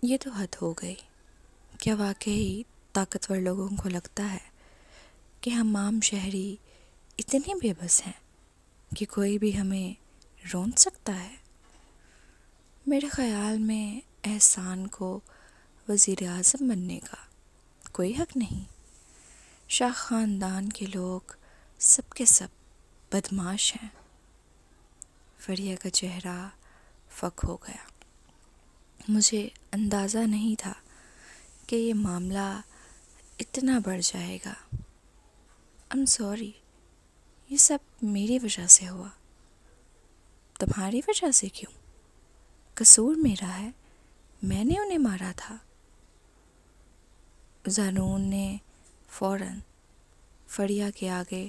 یہ تو حد ہو گئی۔ کیا واقعی طاقتور لوگوں کو لگتا ہے کہ ہم عام شہری اتنے بے بس ہیں کہ کوئی بھی ہمیں رون سکتا ہے؟ میرے خیال میں احسان کو وزیر اعظم بننے کا کوئی حق نہیں۔ شاہ خاندان کے لوگ سب کے سب بدمعاش ہیں۔ فریہ کا چہرہ فک ہو گیا۔ مجھے اندازہ نہیں تھا کہ یہ معاملہ اتنا بڑھ جائے گا۔ I'm sorry، یہ سب میری وجہ سے ہوا۔ تمہاری وجہ سے کیوں؟ قصور میرا ہے، میں نے انہیں مارا تھا۔ زارون نے فوراً فریہ کے آگے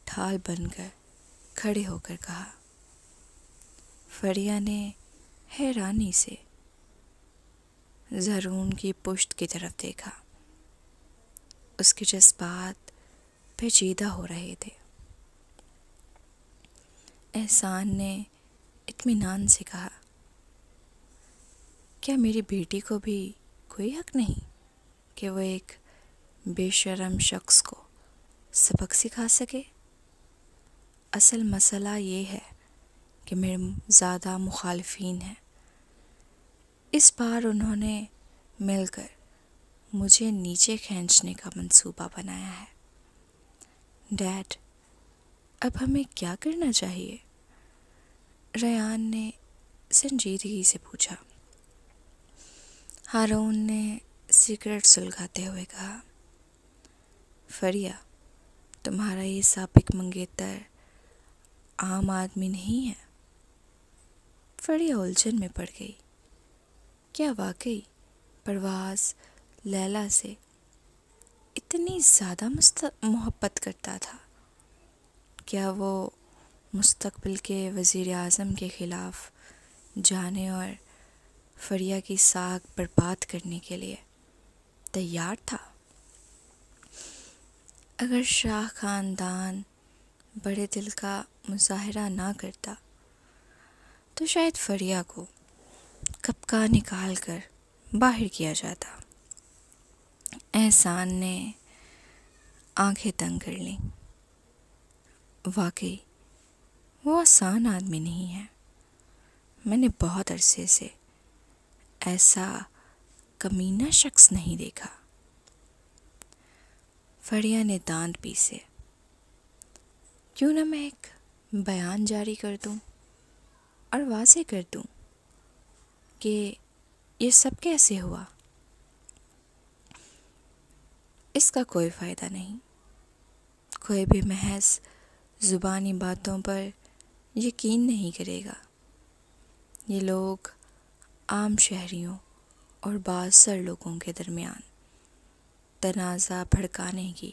ڈھال بن کر کھڑے ہو کر کہا۔ فریہ نے حیرانی سے زارون کی پشت کی طرف دیکھا۔ اس کے جذبات پیچیدہ ہو رہے تھے۔ احسان نے اطمینان سے کہا، کیا میری بیٹی کو بھی کوئی حق نہیں کہ وہ ایک بے شرم شخص کو سبق سکھا سکے؟ اصل مسئلہ یہ ہے کہ میرے زیادہ مخالفین ہیں۔ اس بار انہوں نے مل کر مجھے نیچے کھینچنے کا منصوبہ بنایا ہے۔ ڈیڈ، اب ہمیں کیا کرنا چاہیے؟ ریان نے سنجیدگی سے پوچھا۔ ہارون نے سگریٹ سلگاتے ہوئے کہا، فریہ، تمہارا یہ سابق منگیتر عام آدمی نہیں ہے۔ فریہ الجھن میں پڑ گئی۔ کیا واقعی پرواز لیلا سے اتنی زیادہ محبت کرتا تھا؟ کیا وہ مستقبل کے وزیر اعظم کے خلاف جانے اور فریہ کی ساکھ برباد کرنے کے لیے تیار تھا؟ اگر شاہ خاندان بڑے دل کا مظاہرہ نہ کرتا تو شاید فریہ کو کپکا نکال کر باہر کیا جاتا۔ احسان نے آنکھیں تنگ کر لیں۔ واقعی وہ آسان آدمی نہیں ہے۔ میں نے بہت عرصے سے ایسا کمینہ شخص نہیں دیکھا۔ فریہ نے دانت پیسے۔ کیوں نہ میں ایک بیان جاری کر دوں اور واضح کر دوں کہ یہ سب کیسے ہوا؟ اس کا کوئی فائدہ نہیں۔ کوئی بھی محض زبانی باتوں پر یقین نہیں کرے گا۔ یہ لوگ عام شہریوں اور بااثر لوگوں کے درمیان تنازع بھڑکانے کی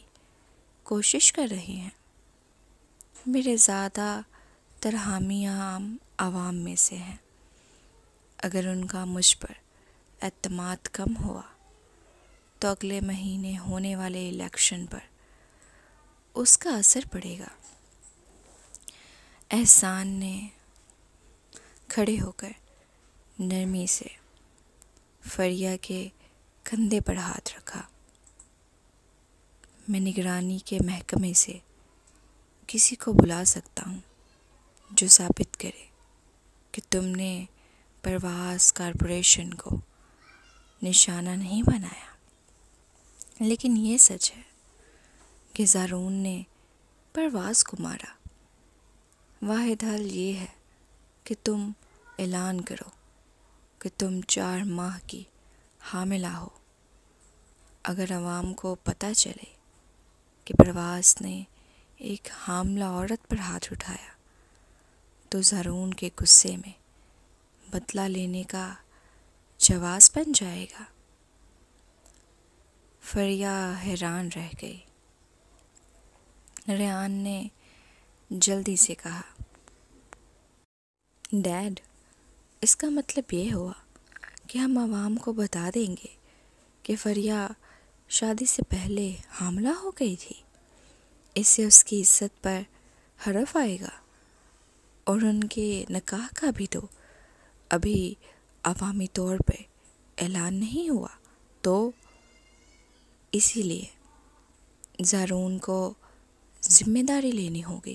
کوشش کر رہے ہیں۔ میرے زیادہ تر حامی عوام میں سے ہیں۔ اگر ان کا مجھ پر اعتماد کم ہوا تو اگلے مہینے ہونے والے الیکشن پر اس کا اثر پڑے گا۔ احسان نے کھڑے ہو کر نرمی سے فریہ کے کندھے پر ہاتھ رکھا۔ میں نگرانی کے محکمے سے کسی کو بلا سکتا ہوں جو ثابت کرے کہ تم نے پرواز کارپوریشن کو نشانہ نہیں بنایا، لیکن یہ سچ ہے کہ زارون نے پرواز کو مارا۔ واحد حل یہ ہے کہ تم اعلان کرو کہ تم 4 ماہ کی حاملہ ہو۔ اگر عوام کو پتہ چلے کہ پرواز نے ایک حاملہ عورت پر ہاتھ اٹھایا تو زارون کے غصے میں بدلہ لینے کا جواز بن جائے گا۔ فریہ حیران رہ گئی۔ ریان نے جلدی سے کہا، ڈیڈ، اس کا مطلب یہ ہوا کہ ہم عوام کو بتا دیں گے کہ فریہ شادی سے پہلے حاملہ ہو گئی تھی۔ اس سے اس کی عزت پر حرف آئے گا اور ان کے نکاح کا بھی تو ابھی عوامی طور پہ اعلان نہیں ہوا تو اسی لیے زارون کو ذمہ داری لینی ہوگی.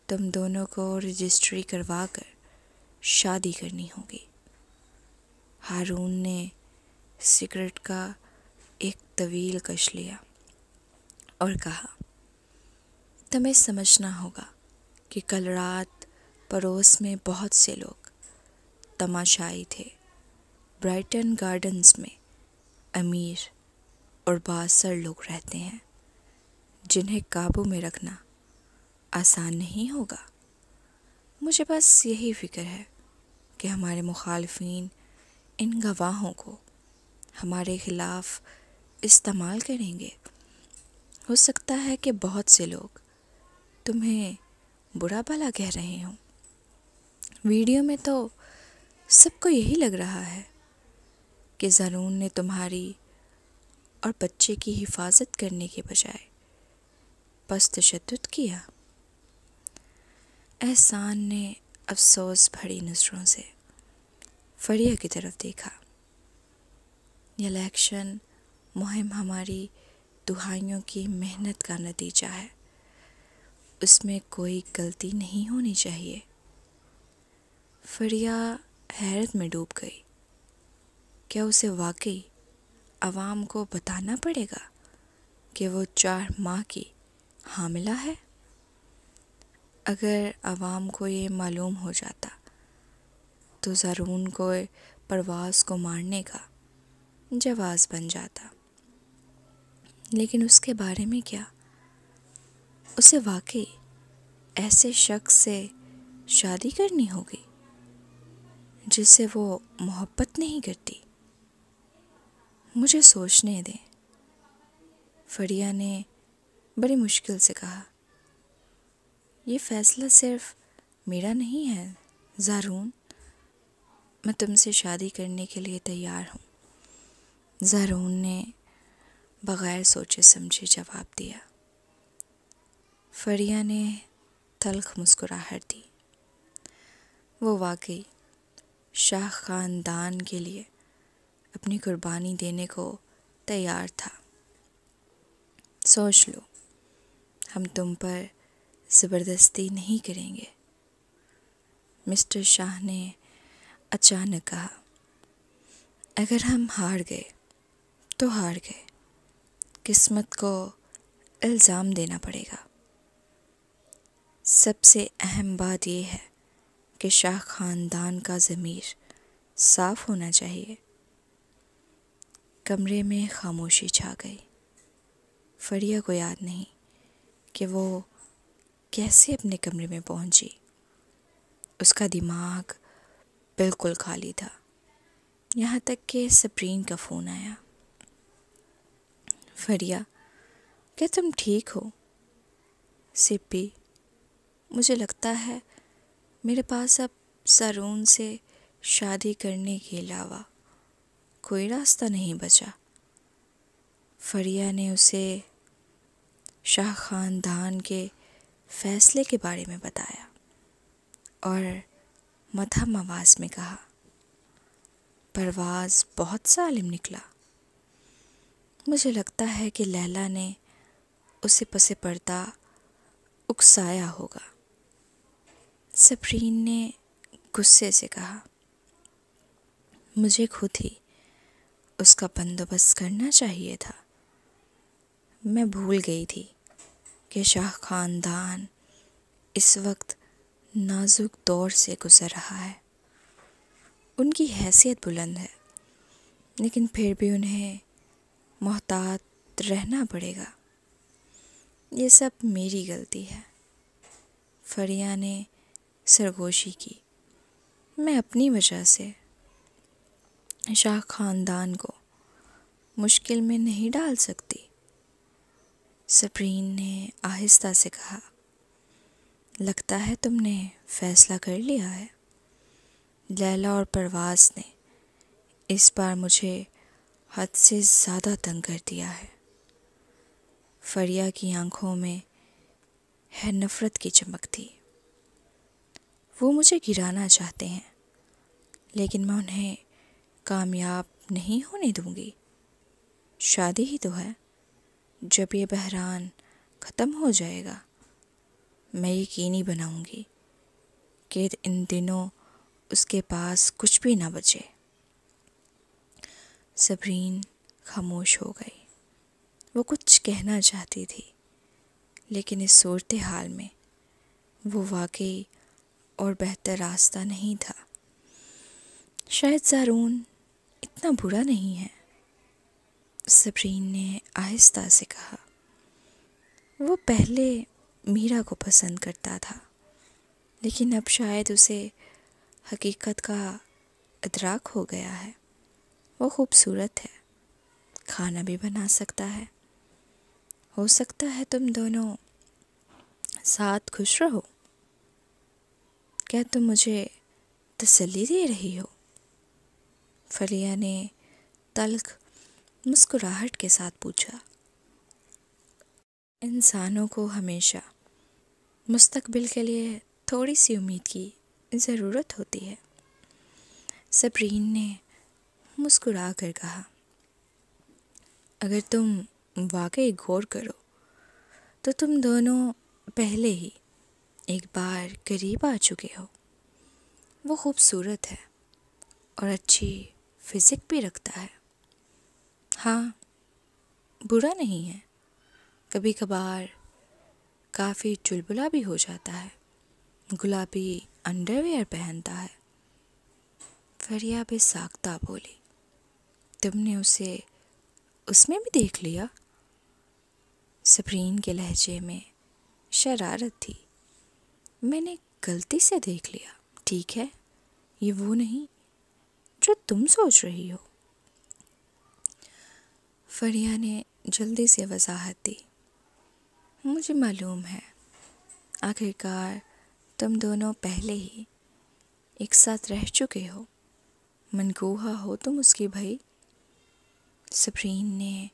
تم دونوں کو رجسٹری کروا کر شادی کرنی ہوگی. ہارون نے سگریٹ کا ایک طویل کش لیا اور کہا، تمہیں سمجھنا ہوگا کہ کل رات پڑوس میں بہت سے لوگ تماشائی تھے. برائٹن گارڈنز میں امیر اور بااثر لوگ رہتے ہیں جنہیں قابو میں رکھنا آسان نہیں ہوگا. مجھے بس یہی فکر ہے کہ ہمارے مخالفین ان گواہوں کو ہمارے خلاف استعمال کریں گے. ہو سکتا ہے کہ بہت سے لوگ تمہیں برا بھلا کہہ رہے ہوں. ویڈیو میں تو سب کو یہی لگ رہا ہے کہ زارون نے تمہاری اور بچے کی حفاظت کرنے کے بجائے بس تشدد کیا. احسان نے افسوس بھری نظروں سے فریہ کی طرف دیکھا. یہ الیکشن مہم ہماری دہائیوں کی محنت کا نتیجہ ہے. اس میں کوئی غلطی نہیں ہونی چاہیے. فریہ حیرت میں ڈوب گئی. کیا اسے واقعی عوام کو بتانا پڑے گا کہ وہ 4 ماہ کی حاملہ ہے؟ اگر عوام کو یہ معلوم ہو جاتا تو زارون کو پرواز کو مارنے کا جواز بن جاتا. لیکن اس کے بارے میں کیا؟ اسے واقعی ایسے شخص سے شادی کرنی ہوگی جس سے وہ محبت نہیں کرتی. مجھے سوچنے دیں، فریہ نے بڑی مشکل سے کہا. یہ فیصلہ صرف میرا نہیں ہے زارون. میں تم سے شادی کرنے کے لیے تیار ہوں. زارون نے بغیر سوچے سمجھے جواب دیا. فریہ نے تلخ مسکراہٹ دی. وہ واقعی شاہ خاندان کے لیے اپنی قربانی دینے کو تیار تھا. سوچ لو، ہم تم پر زبردستی نہیں کریں گے. مسٹر شاہ نے اچانک کہا. اگر ہم ہار گئے تو ہار گئے. قسمت کو الزام دینا پڑے گا. سب سے اہم بات یہ ہے کہ شاہ خاندان کا ضمیر صاف ہونا چاہیے. کمرے میں خاموشی چھا گئی. فریہ کو یاد نہیں کہ وہ کیسے اپنے کمرے میں پہنچی. اس کا دماغ بالکل خالی تھا یہاں تک کہ سپرین کا فون آیا. فریہ، کیا تم ٹھیک ہو؟ سپی، مجھے لگتا ہے میرے پاس اب زارون سے شادی کرنے کے علاوہ کوئی راستہ نہیں بچا. فریہ نے اسے شاہ خاندان کے فیصلے کے بارے میں بتایا اور مدھم آواز میں کہا. پرواز بہت ظالم نکلا. مجھے لگتا ہے کہ لیلا نے اسے پس پردہ اکسایا ہوگا. سپرین نے غصے سے کہا. مجھے خود ہی اس کا بندوبست کرنا چاہیے تھا. میں بھول گئی تھی کہ شاہ خاندان اس وقت نازک دور سے گزر رہا ہے. ان کی حیثیت بلند ہے لیکن پھر بھی انہیں محتاط رہنا پڑے گا. یہ سب میری غلطی ہے. فریہ نے سرگوشی کی. میں اپنی وجہ سے شاہ خاندان کو مشکل میں نہیں ڈال سکتی. سپرین نے آہستہ سے کہا. لگتا ہے تم نے فیصلہ کر لیا ہے. لیلا اور پرواز نے اس بار مجھے حد سے زیادہ تنگ کر دیا ہے. فریہ کی آنکھوں میں ہے نفرت کی چمک تھی. وہ مجھے گرانا چاہتے ہیں لیکن میں انہیں کامیاب نہیں ہونے دوں گی۔ شادی ہی تو ہے، جب یہ بحران ختم ہو جائے گا میں یقینی بناؤں گی کہ ان دنوں اس کے پاس کچھ بھی نہ بچے۔ صبرین خاموش ہو گئی۔ وہ کچھ کہنا چاہتی تھی، لیکن اس صورتحال میں وہ واقعی اور بہتر راستہ نہیں تھا۔ شاید زارون اتنا برا نہیں ہے، صبرین نے آہستہ سے کہا۔ وہ پہلے میرا کو پسند کرتا تھا، لیکن اب شاید اسے حقیقت کا ادراک ہو گیا ہے۔ وہ خوبصورت ہے، کھانا بھی بنا سکتا ہے، ہو سکتا ہے تم دونوں ساتھ خوش رہو۔ کیا تم مجھے تسلی دے رہی ہو؟ فریہ نے تلخ مسکراہٹ کے ساتھ پوچھا۔ انسانوں کو ہمیشہ مستقبل کے لیے تھوڑی سی امید کی ضرورت ہوتی ہے، صبرین نے مسکرا کر کہا۔ اگر تم واقعی غور کرو تو تم دونوں پہلے ہی ایک بار قریب آ چکے ہو۔ وہ خوبصورت ہے اور اچھی فزک بھی رکھتا ہے۔ ہاں، برا نہیں ہے، کبھی کبھار کافی چلبلا بھی ہو جاتا ہے، گلابی انڈر ویئر پہنتا ہے۔ فریہ بے ساختہ بولی۔ تم نے اسے اس میں بھی دیکھ لیا؟ صبرین کے لہجے میں شرارت تھی۔ میں نے غلطی سے دیکھ لیا، ٹھیک ہے، یہ وہ نہیں جو تم سوچ رہی ہو۔ فریہ نے جلدی سے وضاحت دی۔ مجھے معلوم ہے، آخرکار تم دونوں پہلے ہی ایک ساتھ رہ چکے ہو، منقوہ ہو تم اس کی بھائی۔ صبرین نے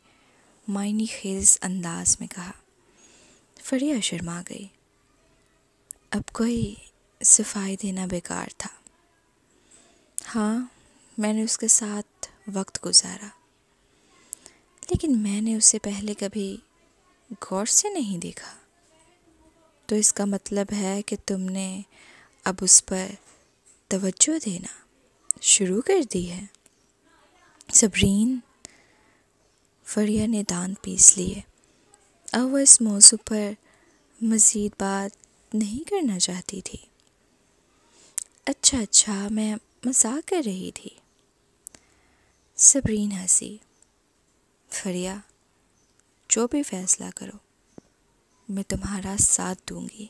معنی خیز انداز میں کہا۔ فریہ شرما گئی۔ اب کوئی صفائی دینا بیکار تھا۔ ہاں، میں نے اس کے ساتھ وقت گزارا، لیکن میں نے اسے پہلے کبھی غور سے نہیں دیکھا۔ تو اس کا مطلب ہے کہ تم نے اب اس پر توجہ دینا شروع کر دی ہے؟ صبرین، فریہ نے دانت پیس لیے۔ اب وہ اس موضوع پر مزید بات نہیں کرنا چاہتی تھی۔ اچھا، میں مذاق کر رہی تھی۔ صبرین ہنسی۔ فریہ، جو بھی فیصلہ کرو میں تمہارا ساتھ دوں گی،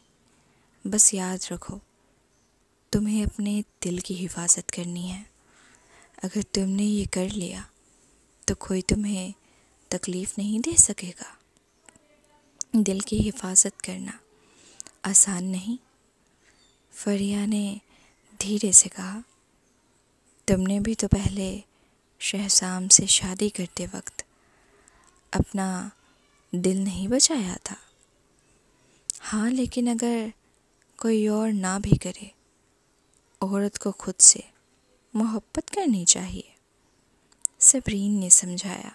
بس یاد رکھو تمہیں اپنے دل کی حفاظت کرنی ہے۔ اگر تم نے یہ کر لیا تو کوئی تمہیں تکلیف نہیں دے سکے گا۔ دل کی حفاظت کرنا آسان نہیں، فریہ نے دھیرے سے کہا۔ تم نے بھی تو پہلے شہزام سے شادی کرتے وقت اپنا دل نہیں بچایا تھا۔ ہاں، لیکن اگر کوئی اور نہ بھی کرے، عورت کو خود سے محبت کرنی چاہیے، صبرین نے سمجھایا۔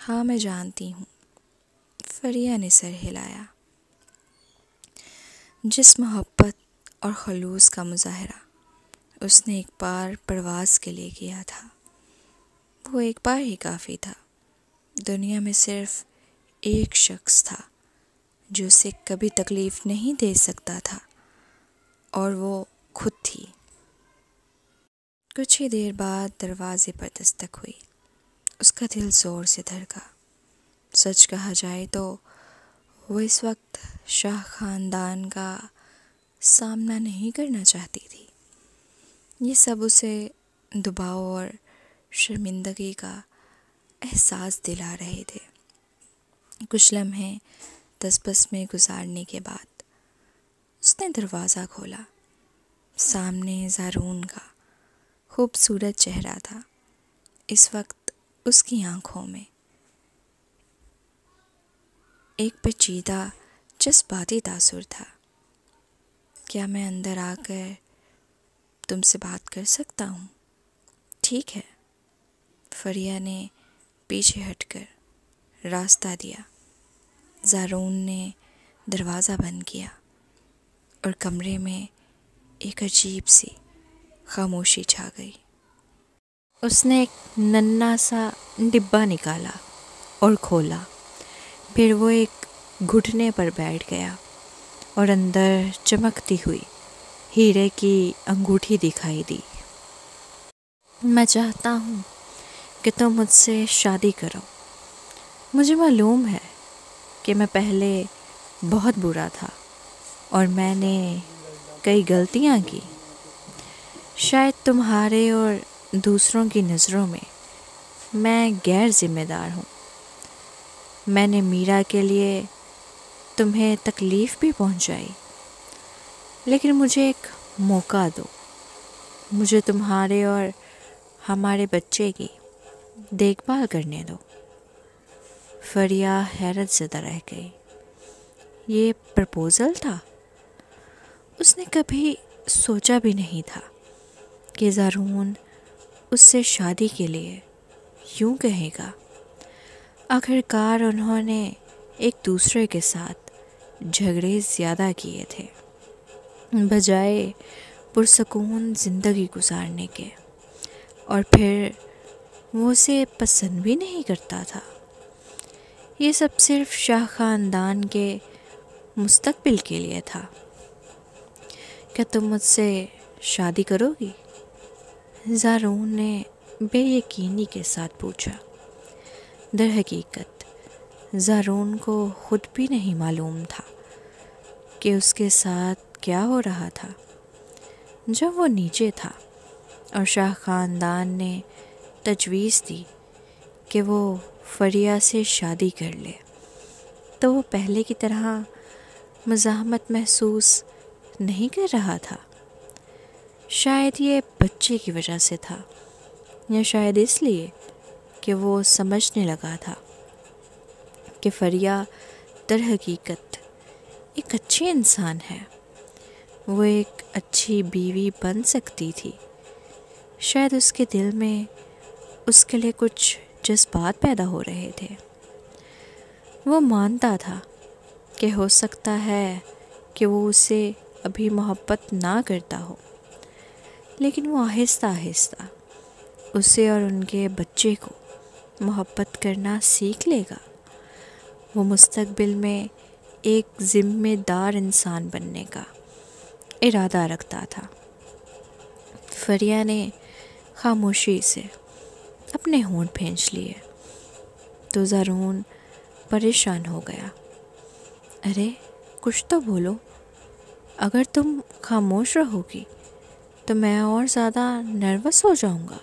ہاں، میں جانتی ہوں، فریہ نے سر ہلایا۔ جس محبت اور خلوص کا مظاہرہ اس نے ایک بار پرواز کے لیے کیا تھا، وہ ایک بار ہی کافی تھا۔ دنیا میں صرف ایک شخص تھا جو اسے کبھی تکلیف نہیں دے سکتا تھا، اور وہ خود تھی۔ کچھ ہی دیر بعد دروازے پر دستک ہوئی۔ اس کا دل زور سے دھڑکا۔ سچ کہا جائے تو وہ اس وقت شاہ خاندان کا سامنا نہیں کرنا چاہتی تھی۔ یہ سب اسے دباؤ اور شرمندگی کا احساس دلا رہے تھے۔ کچھ لمحے تسبس میں گزارنے کے بعد اس نے دروازہ کھولا۔ سامنے زارون کا خوبصورت چہرہ تھا۔ اس وقت اس کی آنکھوں میں ایک پیچیدہ جذباتی تاثر تھا۔ کیا میں اندر آ کر تم سے بات کر سکتا ہوں؟ ٹھیک ہے، فریہ نے پیچھے ہٹ کر راستہ دیا۔ زارون نے دروازہ بند کیا اور کمرے میں ایک عجیب سی خاموشی چھا گئی۔ اس نے ایک ننھا سا ڈبہ نکالا اور کھولا، پھر وہ ایک گھٹنے پر بیٹھ گیا اور اندر چمکتی ہوئی ہیرے کی انگوٹھی دکھائی دی۔ میں چاہتا ہوں کہ تم مجھ سے شادی کرو۔ مجھے معلوم ہے کہ میں پہلے بہت برا تھا اور میں نے کئی غلطیاں کی۔ شاید تمہارے اور دوسروں کی نظروں میں غیر ذمہ دار ہوں۔ میں نے میرا کے لیے تمہیں تکلیف بھی پہنچائی، لیکن مجھے ایک موقع دو۔ مجھے تمہارے اور ہمارے بچے کی دیکھ بھال کرنے دو۔ فریہ حیرت زدہ رہ گئی۔ یہ پرپوزل تھا؟ اس نے کبھی سوچا بھی نہیں تھا کہ زارون اس سے شادی کے لیے یوں کہے گا۔ آخرکار انہوں نے ایک دوسرے کے ساتھ جھگڑے زیادہ کیے تھے بجائے پرسکون زندگی گزارنے کے، اور پھر وہ اسے پسند بھی نہیں کرتا تھا۔ یہ سب صرف شاہ خاندان کے مستقبل کے لیے تھا۔ کیا تم مجھ سے شادی کرو گی؟ زارون نے بے یقینی کے ساتھ پوچھا۔ در حقیقت زارون کو خود بھی نہیں معلوم تھا کہ اس کے ساتھ کیا ہو رہا تھا۔ جب وہ نیچے تھا اور شاہ خاندان نے تجویز دی کہ وہ فریہ سے شادی کر لے، تو وہ پہلے کی طرح مزاحمت محسوس نہیں کر رہا تھا۔ شاید یہ بچے کی وجہ سے تھا، یا شاید اس لیے کہ وہ سمجھنے لگا تھا کہ فریہ در حقیقت ایک اچھی انسان ہے، وہ ایک اچھی بیوی بن سکتی تھی۔ شاید اس کے دل میں اس کے لیے کچھ جذبات پیدا ہو رہے تھے۔ وہ مانتا تھا کہ ہو سکتا ہے کہ وہ اسے ابھی محبت نہ کرتا ہو، لیکن وہ آہستہ آہستہ اسے اور ان کے بچے کو محبت کرنا سیکھ لے گا۔ وہ مستقبل میں ایک ذمہ دار انسان بننے کا ارادہ رکھتا تھا۔ فریہ نے خاموشی سے اپنے ہونٹ بھینچ لیے تو زارون پریشان ہو گیا۔ ارے کچھ تو بولو، اگر تم خاموش رہو گی تو میں اور زیادہ نروس ہو جاؤں گا۔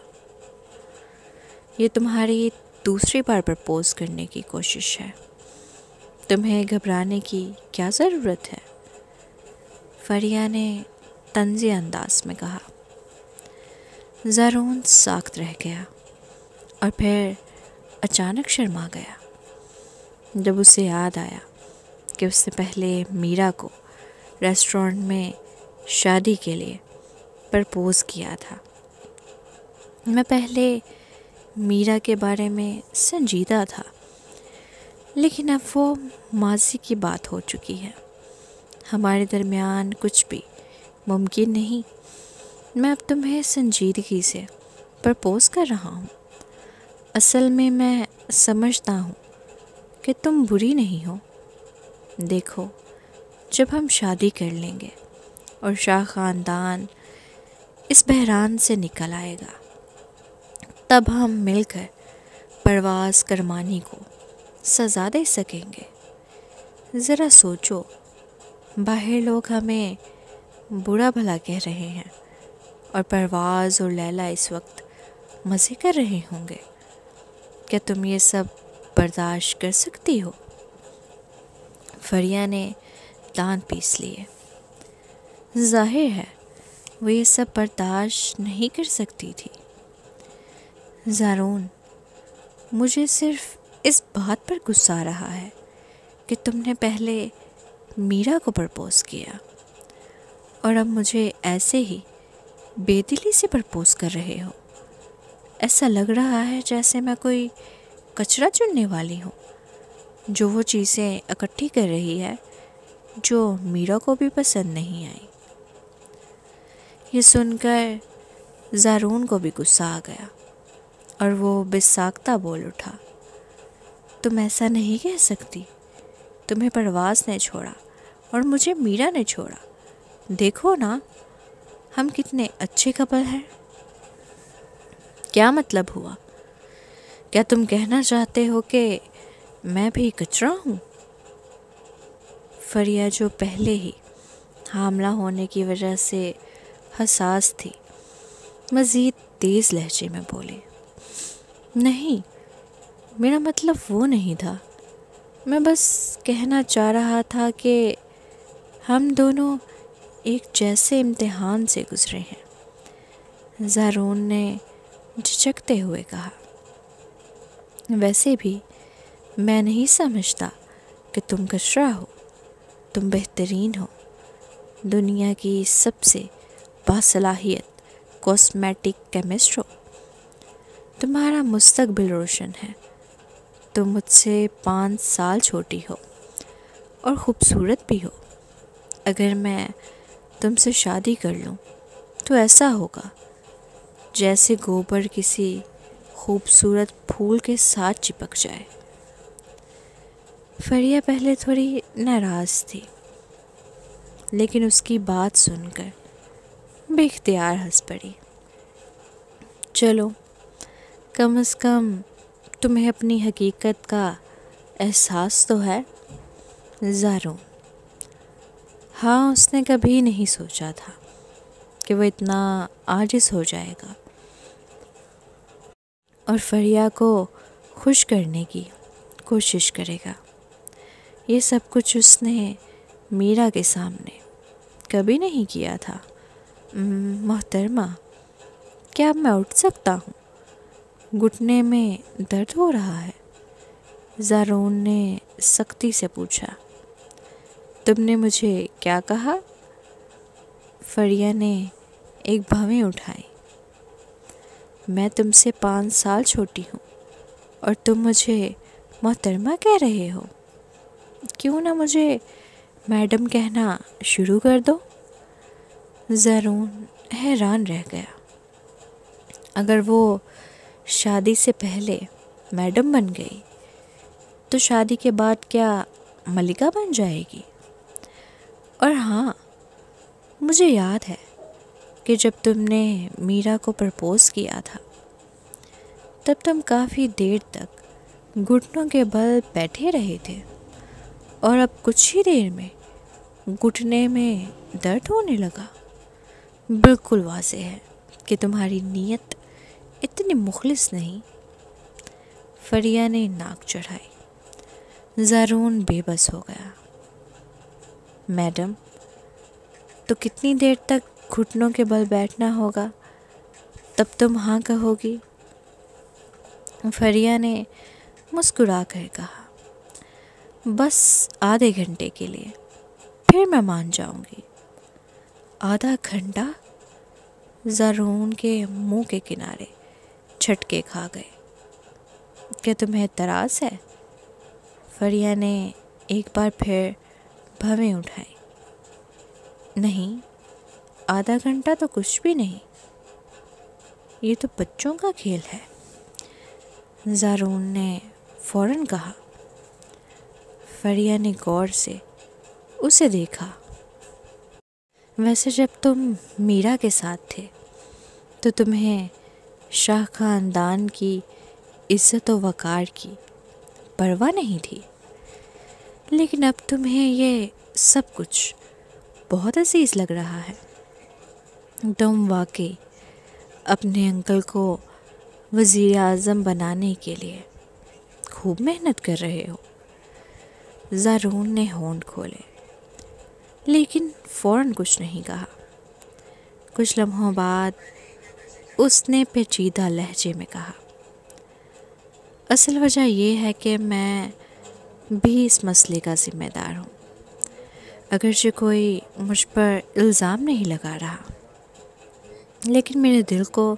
یہ تمہاری دوسری بار پرپوز کرنے کی کوشش ہے، تمہیں گھبرانے کی کیا ضرورت ہے؟ فریہ نے طنزی انداز میں کہا۔ زارون ساکت رہ گیا اور پھر اچانک شرما گیا جب اسے یاد آیا کہ اس نے پہلے میرا کو ریسٹورنٹ میں شادی کے لیے پرپوز کیا تھا۔ میں پہلے میرا کے بارے میں سنجیدہ تھا، لیکن اب وہ ماضی کی بات ہو چکی ہے۔ ہمارے درمیان کچھ بھی ممکن نہیں۔ میں اب تمہیں سنجیدگی سے پرپوز کر رہا ہوں۔ اصل میں سمجھتا ہوں کہ تم بری نہیں ہو۔ دیکھو، جب ہم شادی کر لیں گے اور شاہ خاندان اس بحران سے نکل آئے گا، تب ہم مل کر پرواز کرمانی کو سزا دے سکیں گے۔ ذرا سوچو، باہر لوگ ہمیں برا بھلا کہہ رہے ہیں اور پرواز اور لیلا اس وقت مزے کر رہے ہوں گے۔ کیا تم یہ سب برداشت کر سکتی ہو؟ فریہ نے دانت پیس لیے۔ ظاہر ہے وہ یہ سب برداشت نہیں کر سکتی تھی۔ زارون، مجھے صرف اس بات پر غصہ آ رہا ہے کہ تم نے پہلے میرا کو پرپوز کیا اور اب مجھے ایسے ہی بے دلی سے پرپوز کر رہے ہو۔ ایسا لگ رہا ہے جیسے میں کوئی کچرا چننے والی ہوں جو وہ چیزیں اکٹھی کر رہی ہے جو میرا کو بھی پسند نہیں آئی۔ یہ سن کر زارون کو بھی غصہ آ گیا اور وہ بساختہ بول اٹھا، تم ایسا نہیں کہہ سکتی، تمہیں پرواز نے چھوڑا اور مجھے میرا نے چھوڑا، دیکھو نا ہم کتنے اچھے کپل ہیں۔ کیا مطلب ہوا؟ کیا تم کہنا چاہتے ہو کہ میں بھی کچرا ہوں؟ فریہ جو پہلے ہی حاملہ ہونے کی وجہ سے حساس تھی مزید تیز لہجے میں بولی، نہیں، میرا مطلب وہ نہیں تھا، میں بس کہنا چاہ رہا تھا کہ ہم دونوں ایک جیسے امتحان سے گزرے ہیں۔ زارون نے جھجکتے ہوئے کہا، ویسے بھی میں نہیں سمجھتا کہ تم کچرا ہو، تم بہترین ہو، دنیا کی سب سے باصلاحیت کاسمیٹک کیمسٹ ہو، تمہارا مستقبل روشن ہے، تم مجھ سے 5 سال چھوٹی ہو اور خوبصورت بھی ہو۔ اگر میں تم سے شادی کر لوں تو ایسا ہوگا جیسے گوبر کسی خوبصورت پھول کے ساتھ چپک جائے۔ فریہ پہلے تھوڑی ناراض تھی لیکن اس کی بات سن کر بے اختیار ہنس پڑی۔ چلو، کم از کم تمہیں اپنی حقیقت کا احساس تو ہے۔ زارون، ہاں، اس نے کبھی نہیں سوچا تھا کہ وہ اتنا عاجز ہو جائے گا اور فریہ کو خوش کرنے کی کوشش کرے گا۔ یہ سب کچھ اس نے میرا کے سامنے کبھی نہیں کیا تھا۔ محترمہ، کیا میں اٹھ سکتا ہوں؟ گھٹنے میں درد ہو رہا ہے۔ زارون نے سختی سے پوچھا۔ تم نے مجھے کیا کہا؟ فریہ نے ایک بھویں اٹھائی۔ میں تم سے 5 سال چھوٹی ہوں اور تم مجھے محترمہ کہہ رہے ہو؟ کیوں نہ مجھے میڈم کہنا شروع کر دو؟ زارون حیران رہ گیا۔ اگر وہ شادی سے پہلے میڈم بن گئی تو شادی کے بعد کیا ملکہ بن جائے گی؟ اور ہاں، مجھے یاد ہے کہ جب تم نے میرا کو پرپوز کیا تھا تب تم کافی دیر تک گھٹنوں کے بل بیٹھے رہے تھے اور اب کچھ ہی دیر میں گھٹنے میں درد ہونے لگا۔ بالکل واضح ہے کہ تمہاری نیت اتنی مخلص نہیں۔ فریہ نے ناک چڑھائی۔ زارون بے بس ہو گیا۔ میڈم، تو کتنی دیر تک گھٹنوں کے بل بیٹھنا ہوگا تب تم ہاں کہو گی؟ فریہ نے مسکرا کر کہا، بس آدھے گھنٹے کے لیے، پھر میں مان جاؤں گی۔ آدھا گھنٹہ؟ زارون کے منہ کے کنارے جھٹکے کھا گئے۔ کیا تمہیں اعتراض ہے؟ فریہ نے ایک بار پھر بھویں اٹھائی۔ نہیں، آدھا گھنٹہ تو کچھ بھی نہیں، یہ تو بچوں کا کھیل ہے۔ زارون نے فوراً کہا۔ فریہ نے غور سے اسے دیکھا۔ ویسے جب تم میرا کے ساتھ تھے تو تمہیں شاہ خاندان کی عزت و وقار کی پرواہ نہیں تھی، لیکن اب تمہیں یہ سب کچھ بہت عزیز لگ رہا ہے۔ تم واقعی اپنے انکل کو وزیر اعظم بنانے کے لیے خوب محنت کر رہے ہو۔ زارون نے ہونٹ کھولے لیکن فوراً کچھ نہیں کہا۔ کچھ لمحوں بعد اس نے پیچیدہ لہجے میں کہا، اصل وجہ یہ ہے کہ میں بھی اس مسئلے کا ذمہ دار ہوں، اگرچہ کوئی مجھ پر الزام نہیں لگا رہا، لیکن میرے دل کو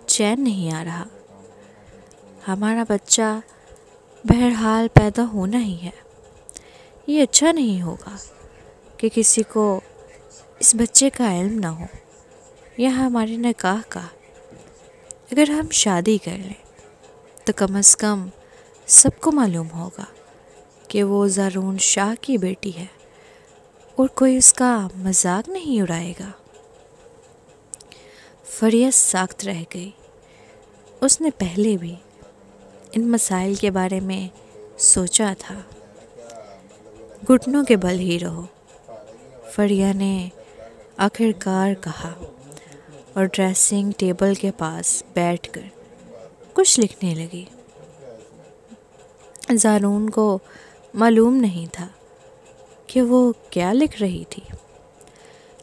چین نہیں آ رہا ہمارا بچہ بہرحال پیدا ہونا ہی ہے، یہ اچھا نہیں ہوگا کہ کسی کو اس بچے کا علم نہ ہو یا ہمارے نکاح کا۔ اگر ہم شادی کر لیں تو کم از کم سب کو معلوم ہوگا کہ وہ زارون شاہ کی بیٹی ہے اور کوئی اس کا مذاق نہیں اڑائے گا۔ فریہ ساکت رہ گئی۔ اس نے پہلے بھی ان مسائل کے بارے میں سوچا تھا۔ گھٹنوں کے بل ہی رہو، فریہ نے آخر کار کہا اور ڈریسنگ ٹیبل کے پاس بیٹھ کر کچھ لکھنے لگی۔ زارون کو معلوم نہیں تھا کہ وہ کیا لکھ رہی تھی،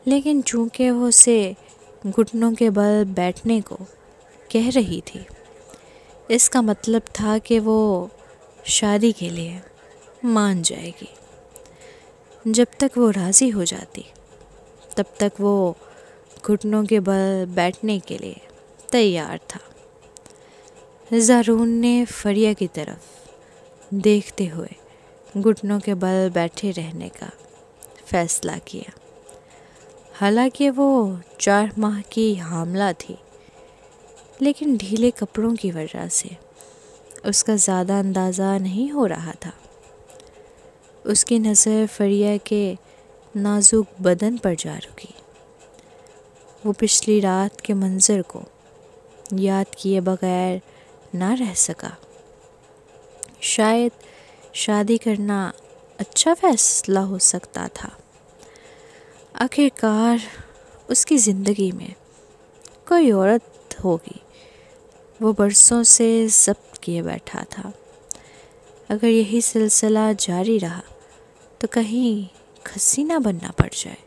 لیکن چونکہ وہ اسے گھٹنوں کے بل بیٹھنے کو کہہ رہی تھی، اس کا مطلب تھا کہ وہ شادی کے لیے مان جائے گی۔ جب تک وہ راضی ہو جاتی تب تک وہ گھٹنوں کے بل بیٹھنے کے لیے تیار تھا۔ زارون نے فریہ کی طرف دیکھتے ہوئے گھٹنوں کے بل بیٹھے رہنے کا فیصلہ کیا۔ حالانکہ وہ 4 ماہ کی حاملہ تھی، لیکن ڈھیلے کپڑوں کی وجہ سے اس کا زیادہ اندازہ نہیں ہو رہا تھا۔ اس کی نظر فریہ کے نازک بدن پر جا رکی۔ وہ پچھلی رات کے منظر کو یاد کیے بغیر نہ رہ سکا۔ شاید شادی کرنا اچھا فیصلہ ہو سکتا تھا۔ آخر کار اس کی زندگی میں کوئی عورت ہوگی۔ وہ برسوں سے ضبط کیے بیٹھا تھا۔ اگر یہی سلسلہ جاری رہا تو کہیں کھسی نہ بننا پڑ جائے۔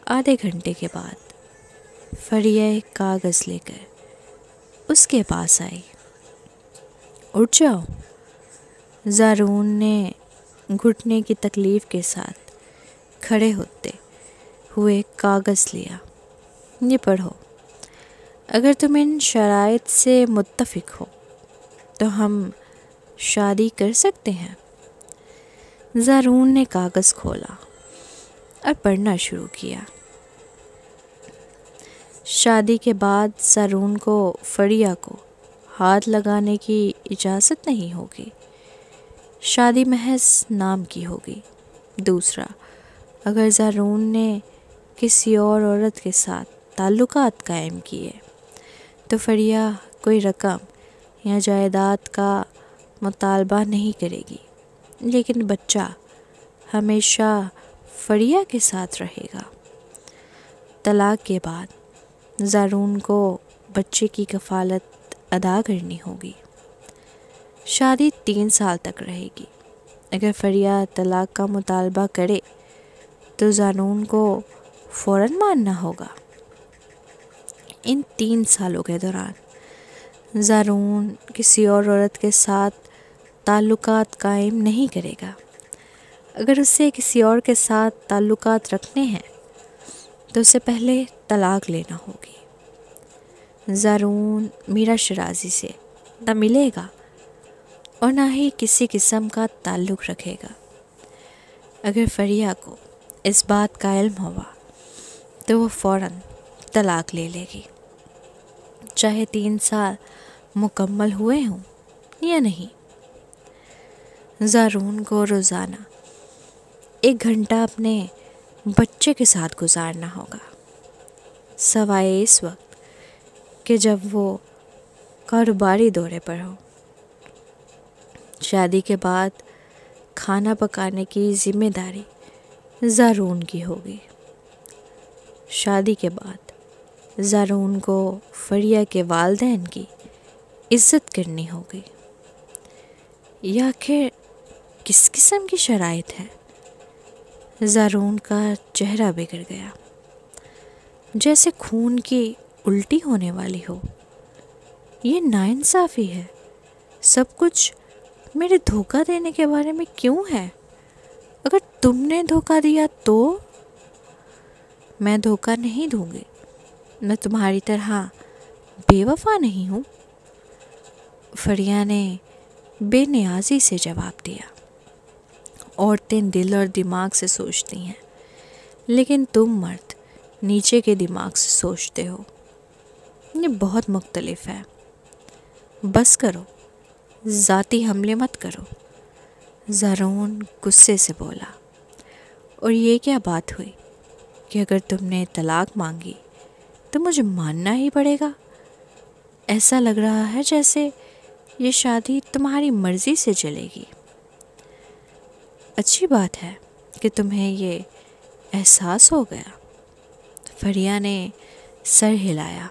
آدھے گھنٹے کے بعد فریہ ایک کاغذ لے کر اس کے پاس آئی۔ اٹھ جاؤ۔ زارون نے گھٹنے کی تکلیف کے ساتھ کھڑے ہوتے ہوئے کاغذ لیا۔ یہ پڑھو۔ اگر تم ان شرائط سے متفق ہو تو ہم شادی کر سکتے ہیں۔ زارون نے کاغذ کھولا اور پڑھنا شروع کیا۔ شادی کے بعد زارون کو فریہ کو ہاتھ لگانے کی اجازت نہیں ہوگی۔ شادی محض نام کی ہوگی۔ دوسرا، اگر زارون نے کسی اور عورت کے ساتھ تعلقات قائم کیے تو فریہ کوئی رقم یا جائیداد کا مطالبہ نہیں کرے گی، لیکن بچہ ہمیشہ فریہ کے ساتھ رہے گا۔ طلاق کے بعد زارون کو بچے کی کفالت ادا کرنی ہوگی۔ شادی 3 سال تک رہے گی۔ اگر فریہ طلاق کا مطالبہ کرے تو زارون کو فوراً ماننا ہوگا۔ ان 3 سالوں کے دوران زارون کسی اور عورت کے ساتھ تعلقات قائم نہیں کرے گا۔ اگر اسے کسی اور کے ساتھ تعلقات رکھنے ہیں تو اسے پہلے طلاق لینا ہوگی۔ زارون میرا شرازی سے نہ ملے گا اور نہ ہی کسی قسم کا تعلق رکھے گا۔ اگر فریہ کو اس بات کا علم ہوا تو وہ فوراً طلاق لے لے گی، چاہے 3 سال مکمل ہوئے ہوں یا نہیں۔ زارون کو روزانہ 1 گھنٹہ اپنے بچے کے ساتھ گزارنا ہوگا، سوائے اس وقت کہ جب وہ کاروباری دورے پر ہو۔ شادی کے بعد کھانا پکانے کی ذمہ داری زارون کی ہوگی۔ شادی کے بعد زارون کو فریہ کے والدین کی عزت کرنی ہوگی۔ یہ آخر کس قسم کی شرائط ہے؟ زارون کا چہرہ بگڑ گیا، جیسے خون کی الٹی ہونے والی ہو۔ یہ ناانصافی ہے۔ سب کچھ میرے دھوکہ دینے کے بارے میں کیوں ہے؟ اگر تم نے دھوکہ دیا تو؟ میں دھوکہ نہیں دوں گی۔ میں تمہاری طرح بے وفا نہیں ہوں۔ فریہ نے بے نیازی سے جواب دیا، عورتیں دل اور دماغ سے سوچتی ہیں، لیکن تم مرد نیچے کے دماغ سے سوچتے ہو، یہ بہت مختلف ہے۔ بس کرو، ذاتی حملے مت کرو، زارون غصے سے بولا۔ اور یہ کیا بات ہوئی کہ اگر تم نے طلاق مانگی تو مجھے ماننا ہی پڑے گا؟ ایسا لگ رہا ہے جیسے یہ شادی تمہاری مرضی سے چلے گی۔ اچھی بات ہے کہ تمہیں یہ احساس ہو گیا۔ فریہ نے سر ہلایا